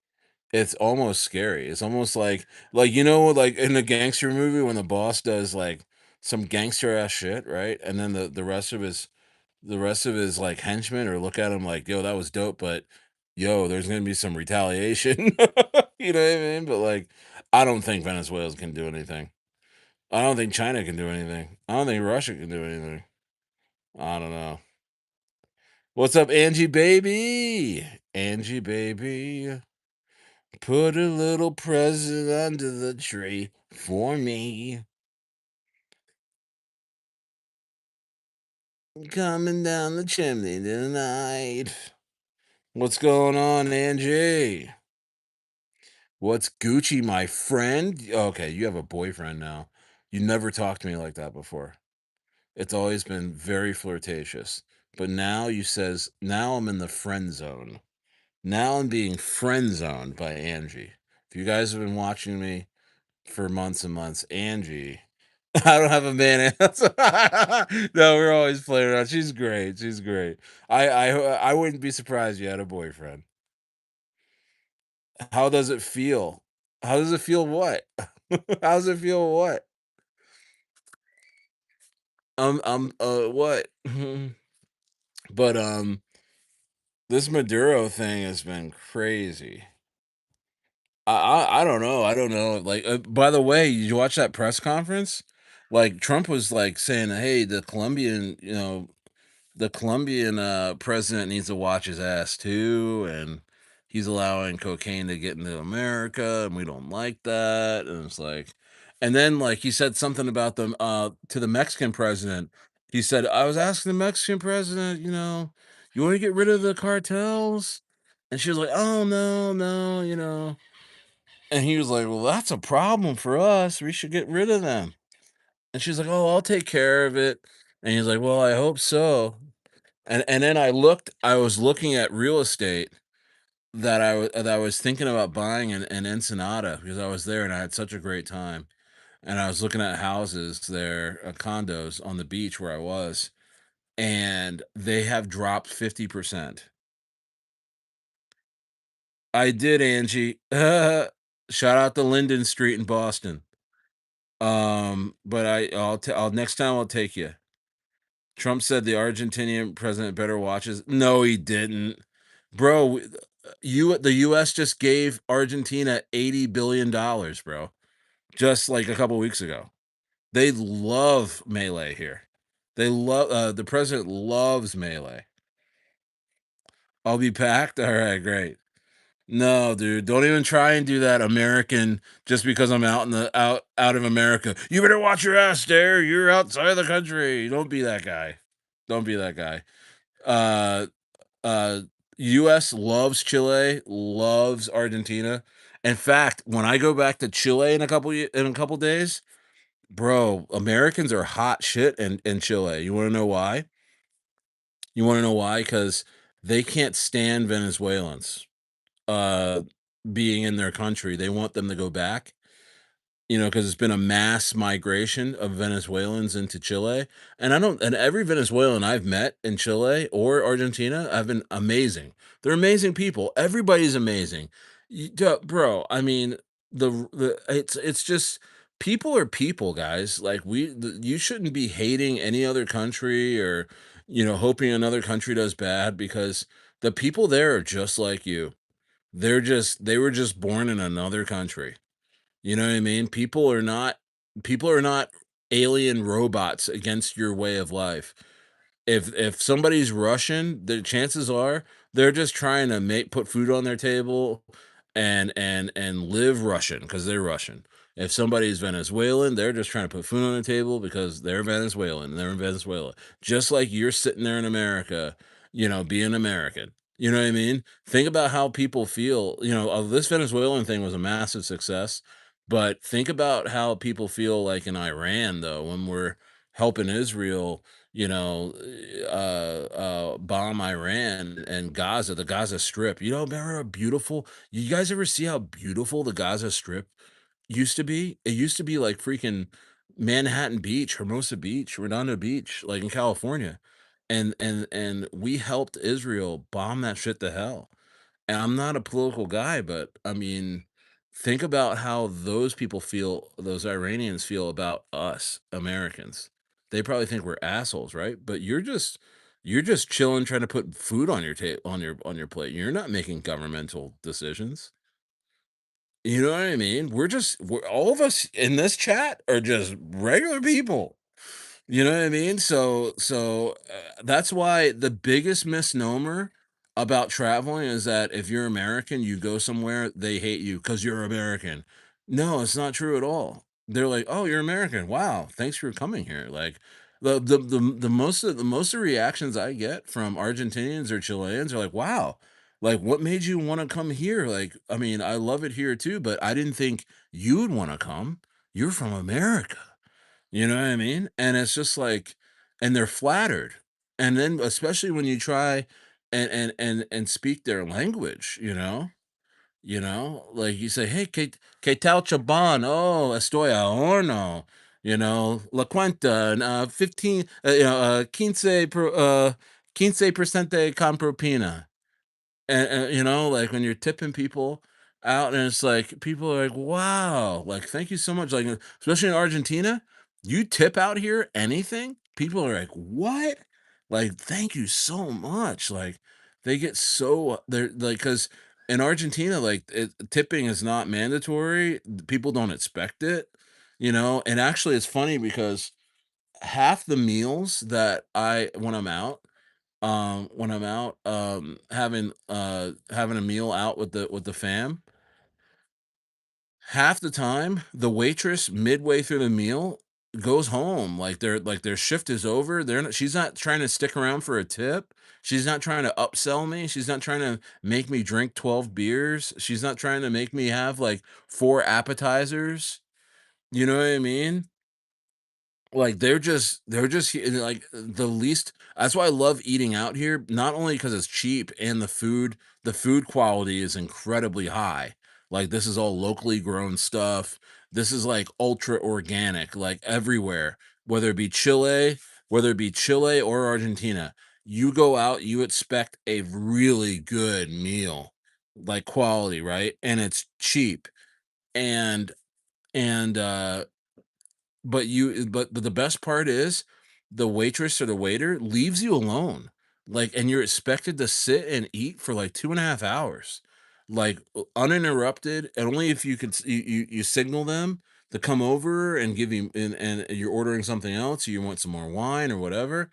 It's almost scary. It's almost like like in a gangster movie when the boss does like some gangster ass shit, right? And then the rest of his like henchmen or look at him like, yo, that was dope, but yo, there's gonna be some retaliation. You know what I mean? But like, I don't think Venezuela can do anything. I don't think China can do anything. I don't think Russia can do anything. I don't know. What's up, Angie baby? Angie baby, put a little present under the tree for me. Coming down the chimney tonight. What's going on, Angie? What's Gucci, my friend? Okay, you have a boyfriend now. You never talked to me like that before. It's always been very flirtatious. But now you says, now I'm in the friend zone. Now I'm being friend zoned by Angie. If you guys have been watching me for months and months, Angie, I don't have a man. No, we're always playing around. She's great. She's great. I wouldn't be surprised you had a boyfriend. How does it feel? How does it feel? What? How does it feel? What? What? But this Maduro thing has been crazy. I don't know. I don't know. Like, by the way, did you watch that press conference? Like, Trump was like saying, "Hey, the Colombian president needs to watch his ass too, and he's allowing cocaine to get into America, and we don't like that." And it's like, and then like he said something about them to the Mexican president. He said, "I was asking the Mexican president, you want to get rid of the cartels?" And she was like, "Oh no, no, And he was like, "Well, that's a problem for us. We should get rid of them." And she's like, "Oh, I'll take care of it." And he's like, "Well, I hope so." And then I was looking at real estate that I was thinking about buying in Ensenada because I was there and I had such a great time. And I was looking at houses there, condos on the beach where I was, and they have dropped 50%. I did, Angie. Shout out to Linden Street in Boston. But I'll next time I'll take you. Trump said the Argentinian president better watch his. No, he didn't. Bro, the US just gave Argentina $80 billion, bro. Just like a couple weeks ago. They love melee here. The president loves melee. I'll be packed. All right, great. No, dude, don't even try and do that American just because I'm out of America. You better watch your ass there. You're outside of the country. Don't be that guy. Don't be that guy. Uh uh US loves Chile, loves Argentina. In fact, when I go back to Chile in a couple days, bro, Americans are hot shit in Chile. You want to know why? You want to know why? Cuz they can't stand Venezuelans uh being in their country. They want them to go back, because it's been a mass migration of Venezuelans into Chile. And every Venezuelan I've met in Chile or Argentina have been amazing. They're amazing people. Everybody's amazing. Bro, I mean, it's just people are people, guys. Like you shouldn't be hating any other country or, hoping another country does bad because the people there are just like you. They were just born in another country. You know what I mean? People are not alien robots against your way of life. If somebody's Russian, the chances are they're just trying to put food on their table and live Russian because they're Russian. If somebody's Venezuelan, they're just trying to put food on the table because they're Venezuelan and they're in Venezuela. Just like you're sitting there in America, being American. You know what I mean? Think about how people feel. This Venezuelan thing was a massive success, but think about how people feel like in Iran though when we're helping Israel, you know, bomb Iran and Gaza, the Gaza Strip. You know, remember how beautiful? You guys ever see how beautiful the Gaza Strip used to be? It used to be like freaking Manhattan Beach, Hermosa Beach, Redondo Beach, like in California. And we helped Israel bomb that shit to hell. And I'm not a political guy, but I mean, think about how those people feel, those Iranians feel about us Americans. They probably think we're assholes, right? But you're just chilling trying to put food on your on your plate. You're not making governmental decisions. You know what I mean? We're all of us in this chat are just regular people. You know what I mean? That's why the biggest misnomer about traveling is that if you're American, you go somewhere, they hate you because 'cause you're American. No, it's not true at all. They're like, "Oh, you're American. Wow, thanks for coming here." Like, the most of the reactions I get from Argentinians or Chileans are like, "Wow, like, what made you wanna come here?" Like, I mean, I love it here too, but I didn't think you'd wanna come. You're from America. You know what I mean? And it's just like and they're flattered. And then especially when you try and speak their language, you know? You know? Like you say, "Hey, que tal chaban? Oh, estoy a horno." You know, "La cuenta, 15, 15% con propina." And, you know, like, when you're tipping people out and it's like people are like, "Wow, like, thank you so much." Like, especially in Argentina, you tip out here anything, people are like, "What?" Like, "Thank you so much." Like, they get so they're like, because in Argentina, like, tipping is not mandatory, people don't expect it, you know? And actually, it's funny because half the meals that I when I'm out, having a meal out with the fam, half the time, the waitress midway through the meal goes home, like, their shift is over, they're not she's not trying to stick around for a tip, she's not trying to upsell me, she's not trying to make me drink 12 beers, she's not trying to make me have, like, 4 appetizers, you know what I mean? Like, like, the least that's why I love eating out here, not only because it's cheap and the food quality is incredibly high. Like, this is all locally grown stuff. This is, like, ultra organic, like, everywhere, whether it be Chile or Argentina. You go out, you expect a really good meal, like, quality, right? And it's cheap, and and, but the best part is the waitress or the waiter leaves you alone, like, and you're expected to sit and eat for, like, 2.5 hours, like, uninterrupted, and only if you could s you signal them to come over and give you and you're ordering something else, or you want some more wine or whatever,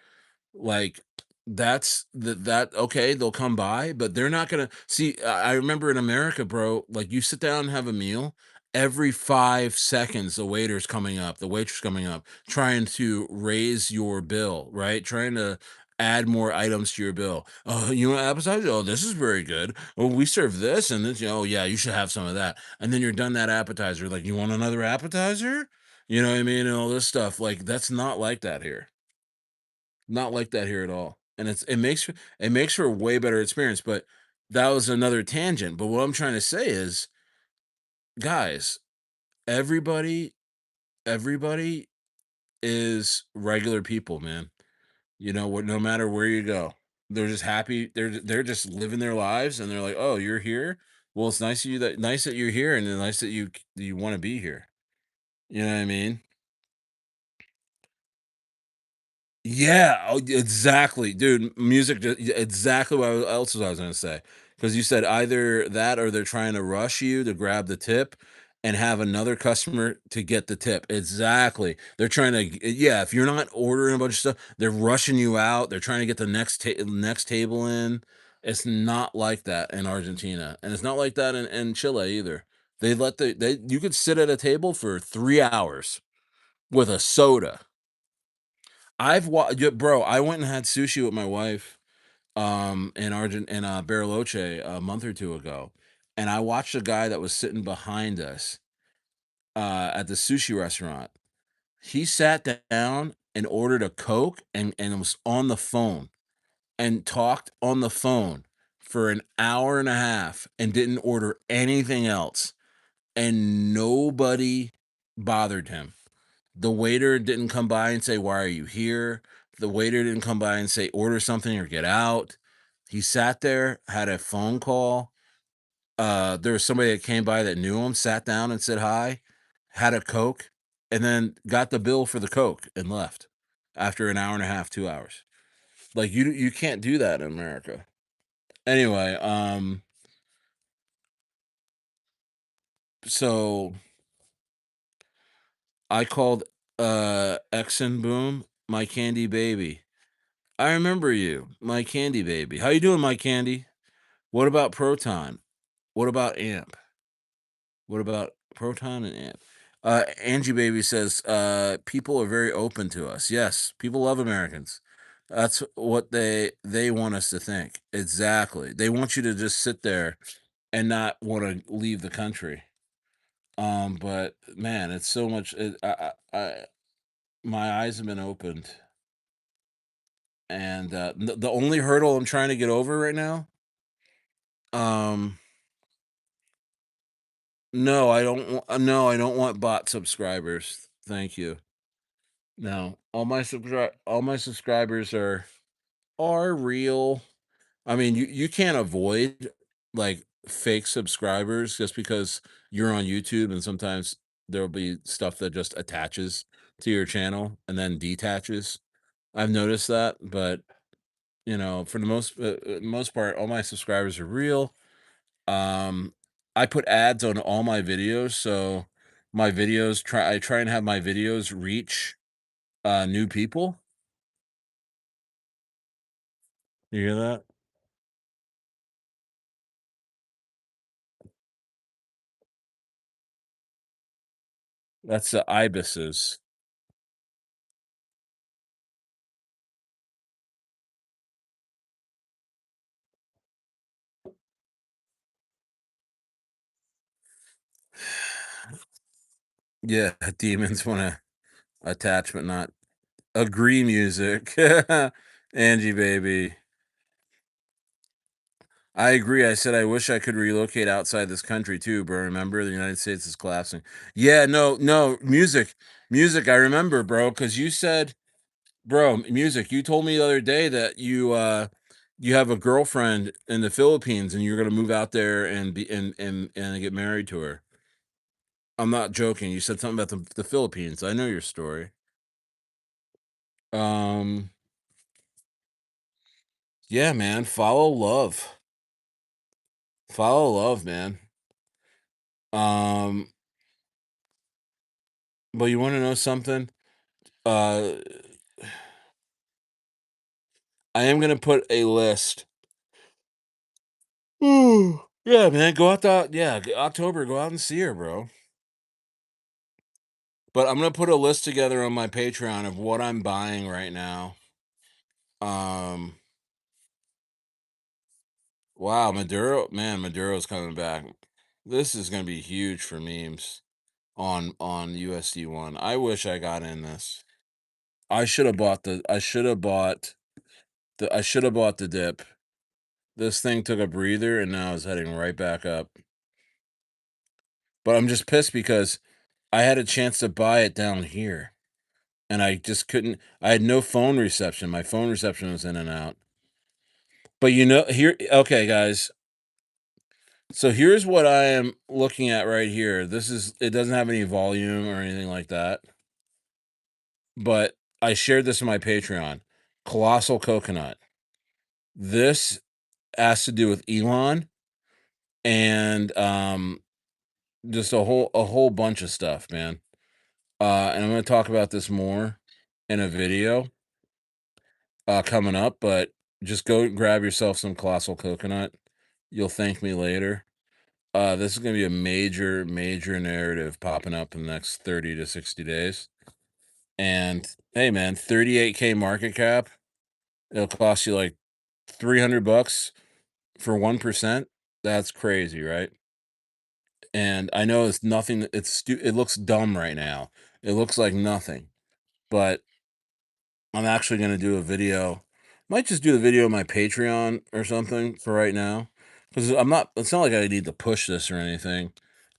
like, that okay, they'll come by, but they're not gonna see, I remember in America, bro, like, you sit down and have a meal, every 5 seconds, the waiter's coming up, the waitress coming up, trying to raise your bill, right? Trying to add more items to your bill. "Oh, you want appetizer? Oh, this is very good. Oh, we serve this and this, oh, yeah, you should have some of that." And then you're done that appetizer, like, "You want another appetizer?" You know what I mean? And all this stuff, like, that's not like that here. Not like that here at all, and it makes for a way better experience, but that was another tangent, but what I'm trying to say is, guys, everybody everybody is regular people, man. You know what? No matter where you go, they're just happy. They're just living their lives, and they're like, "Oh, you're here? Well, it's nice that you're here, and it's nice that you want to be here." You know what I mean? Yeah, oh, exactly, dude. Music, exactly what else was I was gonna say. Because you said either that or they're trying to rush you to grab the tip and have another customer to get the tip. Exactly. They're trying to, yeah. If you're not ordering a bunch of stuff, they're rushing you out. They're trying to get the next table in. It's not like that in Argentina, and it's not like that in Chile either. They you could sit at a table for 3 hours with a soda. Yeah, bro, I went and had sushi with my wife, in Bariloche a month or 2 ago, and I watched a guy that was sitting behind us, at the sushi restaurant. He sat down and ordered a Coke and was on the phone and talked on the phone for an hour and a half and didn't order anything else, and nobody bothered him. The waiter didn't come by and say, "Why are you here?" The waiter didn't come by and say, "Order something or get out." He sat there, had a phone call. There was somebody that came by that knew him, sat down and said hi, had a Coke, and then got the bill for the Coke and left after an hour and a half, 2 hours. Like, you can't do that in America. Anyway, so I called, X and Boom my candy baby. I remember you, my candy baby. How you doing, my candy? What about Proton? What about Amp? What about Proton and Amp? Angie Baby says, people are very open to us. Yes, people love Americans. That's what they want us to think. Exactly. They want you to just sit there and not want to leave the country. But man, it's so much. My eyes have been opened, and the only hurdle I'm trying to get over right now. Um, no, I don't. No, I don't want bot subscribers. Thank you. No, all my subscribers are real. I mean, you can't avoid like fake subscribers just because you're on YouTube, and sometimes there'll be stuff that just attaches to your channel and then detaches. I've noticed that, but for the most part, all my subscribers are real. Um, I put ads on all my videos, so I try and have my videos reach new people. You hear that? That's the ibises. Yeah, demons want to attach but not agree music. Angie baby. I agree. I said I wish I could relocate outside this country too, bro. Remember, the United States is collapsing. Yeah, no, no, music. I remember, bro, because you said, bro, music. You told me the other day that you have a girlfriend in the Philippines and you're gonna move out there and be and get married to her. I'm not joking. You said something about the Philippines. I know your story. Um, yeah, man. Follow love. Follow love, man. Um, but you want to know something? Uh, I am gonna put a list. Ooh, yeah, man. Go out to yeah, October. Go out and see her, bro. But I'm gonna put a list together on my Patreon of what I'm buying right now. Um, wow, Maduro, man, Maduro's coming back. This is gonna be huge for memes on USD1. I wish I got in this. I should have bought the dip. This thing took a breather and now is heading right back up. But I'm just pissed because I had a chance to buy it down here and I just couldn't. I had no phone reception. My phone reception was in and out. But here, okay, guys. So here's what I am looking at right here. It doesn't have any volume or anything like that, but I shared this in my Patreon. Colossal coconut. This has to do with Elon and just a whole bunch of stuff, man. And I'm going to talk about this more in a video coming up, but just go grab yourself some colossal coconut. You'll thank me later. This is going to be a major, major narrative popping up in the next 30 to 60 days. And hey, man, 38K market cap. It'll cost you like 300 bucks for 1%. That's crazy, right? And I know it's nothing. It looks dumb right now. It looks like nothing, but I'm actually gonna do a video. Might just do a video on my Patreon or something for right now, because I'm not. It's not like I need to push this or anything.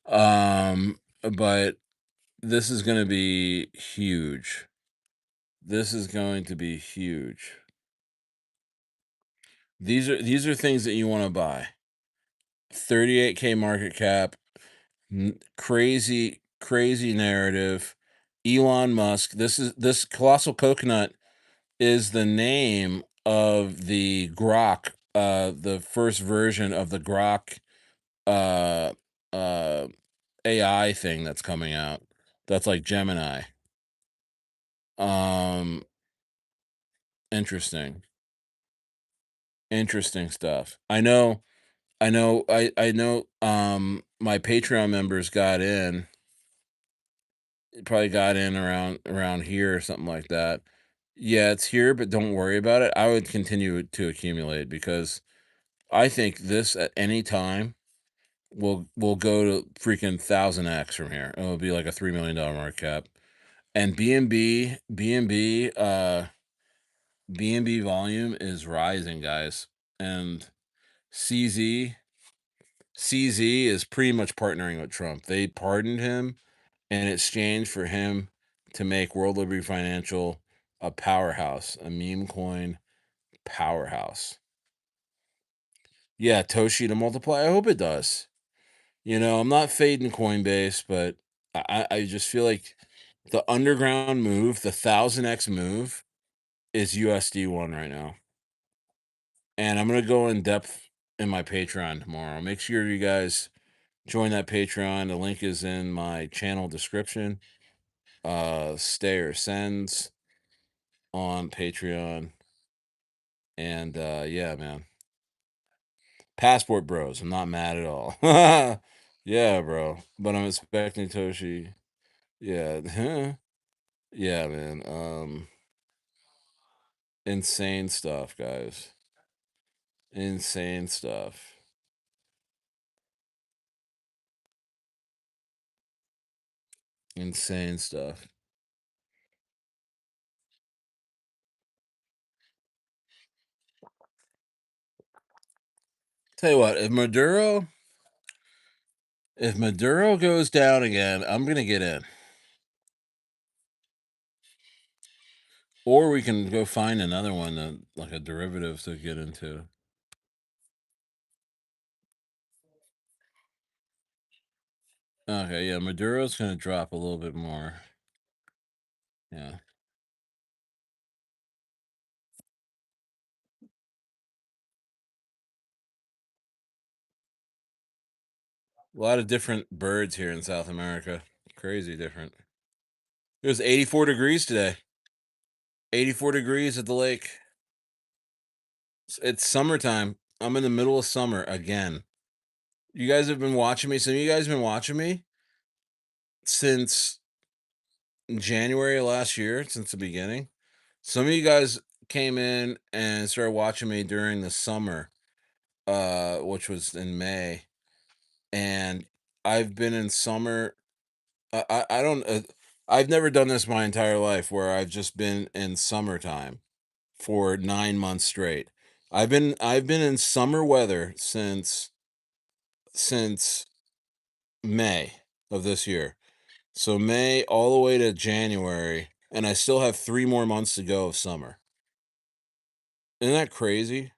But this is gonna be huge. This is going to be huge. These are things that you want to buy. 38K market cap, crazy narrative. Elon Musk. This colossal coconut is the name of the Grok, the first version of the Grok uh uh AI thing that's coming out. That's like Gemini. Um Interesting. Interesting stuff. I know my Patreon members got in, probably got in around here or something like that. Yeah, it's here, but don't worry about it. I would continue to accumulate because I think this at any time will go to freaking 1000x from here. It'll be like a $3 million market cap. And B&B volume is rising, guys. And CZ CZ is pretty much partnering with Trump. They pardoned him in exchange for him to make World Liberty Financial a powerhouse, a meme coin powerhouse. Yeah, Toshi to multiply. I hope it does. I'm not fading Coinbase, but I just feel like the underground move, the 1000x move, is USD1 right now. And I'm gonna go in depth in my Patreon tomorrow. Make sure you guys join that Patreon. The link is in my channel description. STAYER sends on Patreon. And yeah, man. Passport bros. I'm not mad at all. Yeah, bro. But I'm expecting Toshi. Yeah. Yeah, man. Insane stuff, guys. Insane stuff. Insane stuff. Tell you what, if Maduro goes down again, I'm gonna get in. Or we can go find another one that, like a derivative to get into. Okay, yeah, Maduro's gonna drop a little bit more. Yeah. A lot of different birds here in South America. Crazy different. It was 84 degrees today. 84 degrees at the lake. It's summertime. I'm in the middle of summer again. You guys have been watching me. Some of you guys have been watching me since January of last year, since the beginning. Some of you guys came in and started watching me during the summer, which was in May. And I've been in summer. I don't. I've never done this my entire life where I've just been in summertime for 9 months straight. I've been in summer weather since May of this year. So May all the way to January, and I still have 3 more months to go of summer. Isn't that crazy?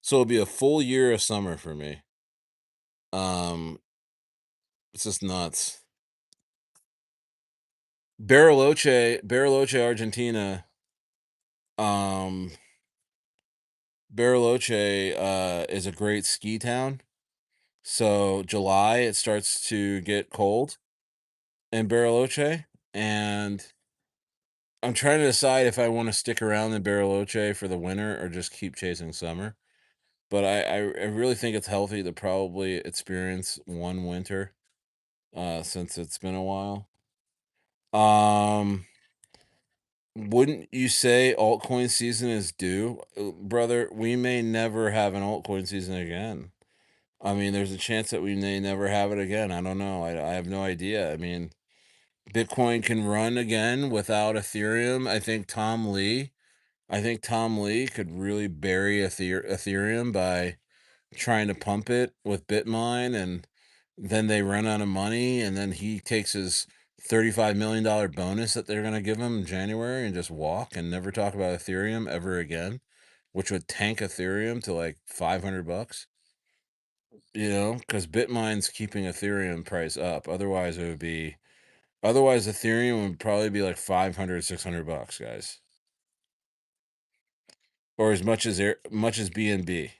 So it'll be a full year of summer for me. Um, it's just nuts. Bariloche, Argentina. Um, Bariloche is a great ski town. So July it starts to get cold in Bariloche, and I'm trying to decide if I want to stick around in Bariloche for the winter or just keep chasing summer. But I really think it's healthy to probably experience one winter, since it's been a while. Um, wouldn't you say altcoin season is due, brother? We may never have an altcoin season again. I mean, there's a chance that we may never have it again. I don't know. I have no idea. I mean, Bitcoin can run again without Ethereum. I think Tom Lee could really bury Ethereum by trying to pump it with Bitmine, and then they run out of money, and then he takes his $35 million bonus that they're going to give him in January and just walk and never talk about Ethereum ever again, which would tank Ethereum to like $500, because Bitmine's keeping Ethereum price up. Otherwise Ethereum would probably be like 500, $600, guys, or as much as BNB.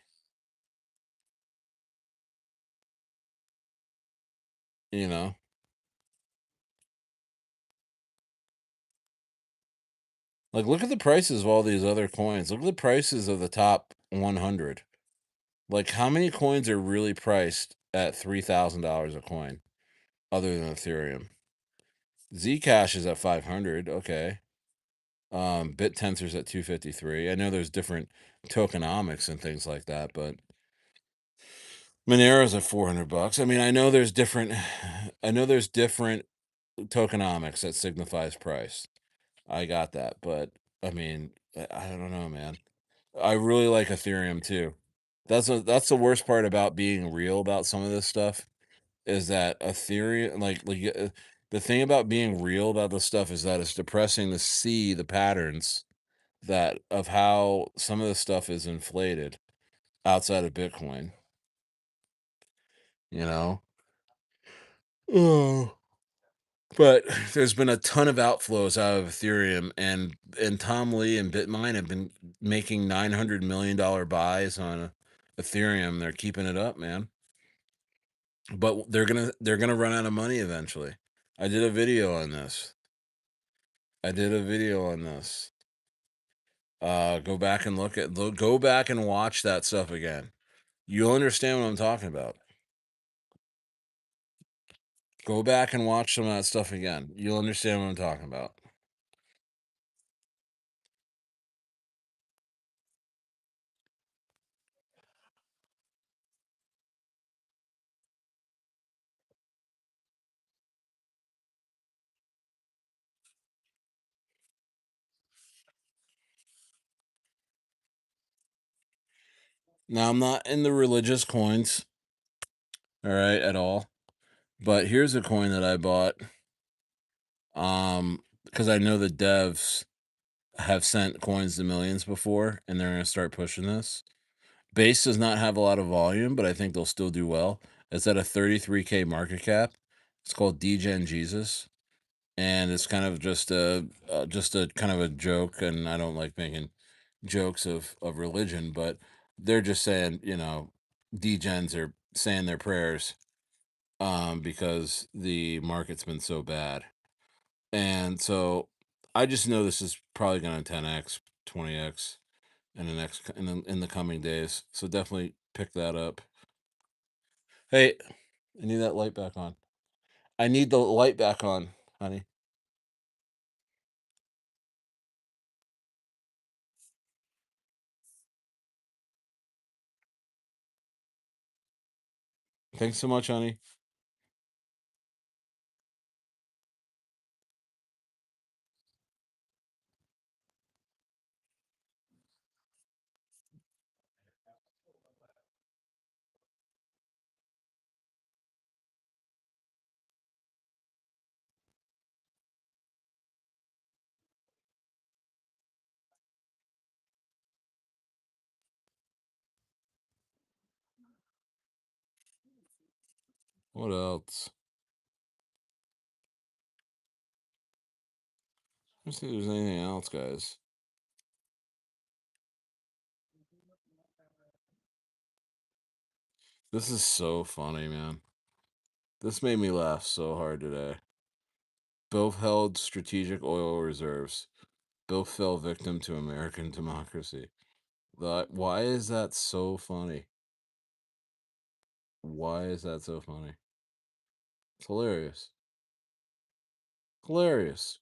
You know, like look at the prices of all these other coins. Look at the prices of the top 100. Like, how many coins are really priced at $3,000 a coin other than Ethereum? Zcash is at 500. Okay. BitTensor's at 253. I know there's different tokenomics and things like that, but Monero's at $400. I mean, I know there's different tokenomics that signifies price. I got that, but I mean, I don't know, man. I really like Ethereum too. That's the worst part about being real about some of this stuff is that Ethereum, the thing about being real about this stuff is that it's depressing to see the patterns that of how some of this stuff is inflated outside of Bitcoin. You know. Oh. But there's been a ton of outflows out of Ethereum, and Tom Lee and Bitmine have been making $900 million buys on Ethereum. They're keeping it up, man. But they're gonna run out of money eventually. I did a video on this. I did a video on this. Go back and go back and watch that stuff again. You'll understand what I'm talking about. Go back and watch some of that stuff again. You'll understand what I'm talking about. Now I'm not in the religious coins, all right, at all. But here's a coin that I bought. Because I know the devs have sent coins to millions before, and they're gonna start pushing this. Base does not have a lot of volume, but I think they'll still do well. It's at a 33K market cap. It's called DGen Jesus, and it's kind of just a kind of a joke. And I don't like making jokes of religion, but they're just saying, degens are saying their prayers, because the market's been so bad. And so I just know this is probably going to 10x, 20x in the coming days. So definitely pick that up. Hey, I need that light back on. I need the light back on, honey. Thanks so much, honey. What else? Let's see if there's anything else, guys. This is so funny, man. This made me laugh so hard today. Both held strategic oil reserves. Both fell victim to American democracy. Why is that so funny? Why is that so funny? It's hilarious. Hilarious.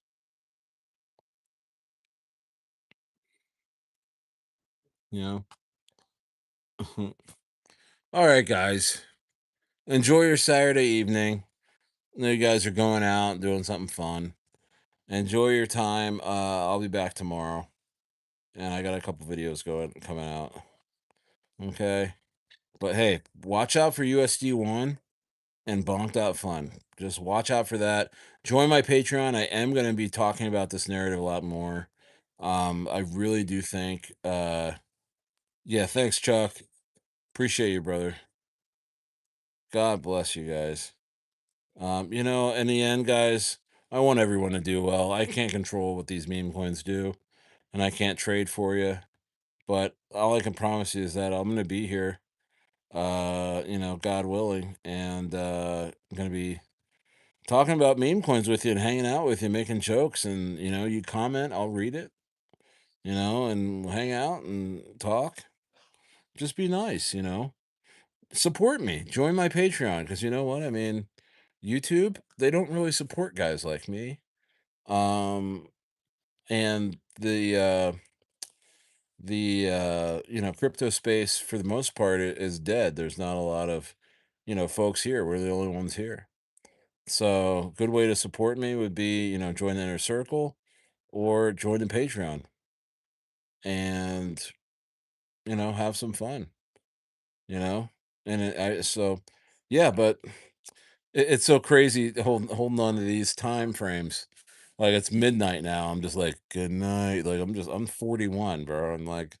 You know? All right, guys. Enjoy your Saturday evening. You guys are going out and doing something fun. Enjoy your time. I'll be back tomorrow, and I got a couple videos going coming out. Okay, but hey, watch out for USD1 and Bonk.fun. Just watch out for that. Join my Patreon. I am going to be talking about this narrative a lot more. I really do think. Yeah, thanks, Chuck. Appreciate you, brother. God bless you guys. In the end, guys, I want everyone to do well. I can't control what these meme coins do, and I can't trade for you. But all I can promise you is that I'm going to be here, God willing, and I'm going to be talking about meme coins with you and hanging out with you, making jokes, and you comment, I'll read it, and we'll hang out and talk. Just be nice. Support me. Join my Patreon because you know what? I mean, YouTube, they don't really support guys like me. Um, and the crypto space for the most part is dead. There's not a lot of folks here. We're the only ones here. So good way to support me would be join the inner circle or join the Patreon and have some fun. You know, and yeah, but it's so crazy holding on to these time frames. Like it's midnight now. I'm just like good night. Like I'm 41, bro. I'm like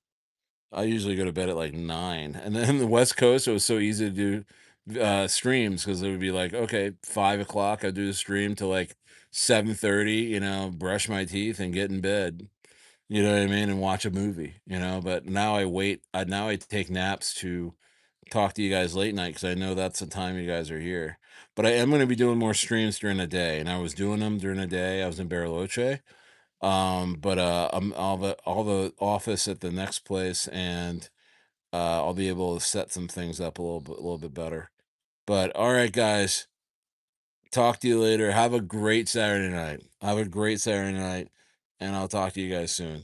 I usually go to bed at like 9. And then the West Coast, it was so easy to do streams because it would be like, okay, 5 o'clock, I'd do the stream till like 7:30, brush my teeth and get in bed. You know what I mean? And watch a movie. But now I wait. Now I take naps to talk to you guys late night because I know that's the time you guys are here. But I am going to be doing more streams during the day, and I was doing them during the day. I was in Bariloche, but I'm all the office at the next place, and I'll be able to set some things up a little bit better. But all right, guys, talk to you later. Have a great Saturday night. Have a great Saturday night, and I'll talk to you guys soon.